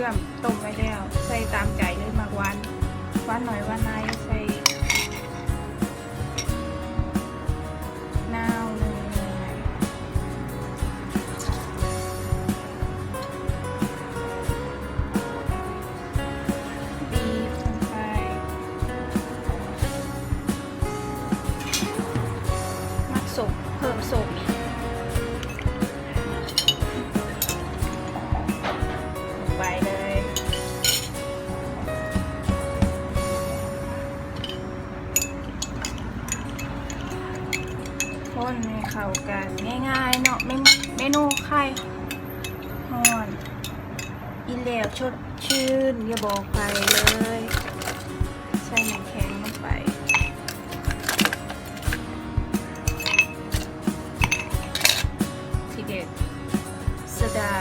ชื่อมต้มไว้แล้วใส่ตามใจเลยมากหวานหน่อยหวานในใส่นาวหนึ่งบีบลงไปมักสุกเพิ่มสุกอีกไปเลยคนให้เข้ากันง่ายๆเนาะเมนูไข่ฮอนอีเหลวชดชื่นอย่าบอกใครเลยใส่น้ำแข็งลงไปทีเด็ดโซดา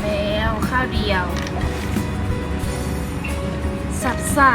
แล้วข้าวเดียวสับซ่า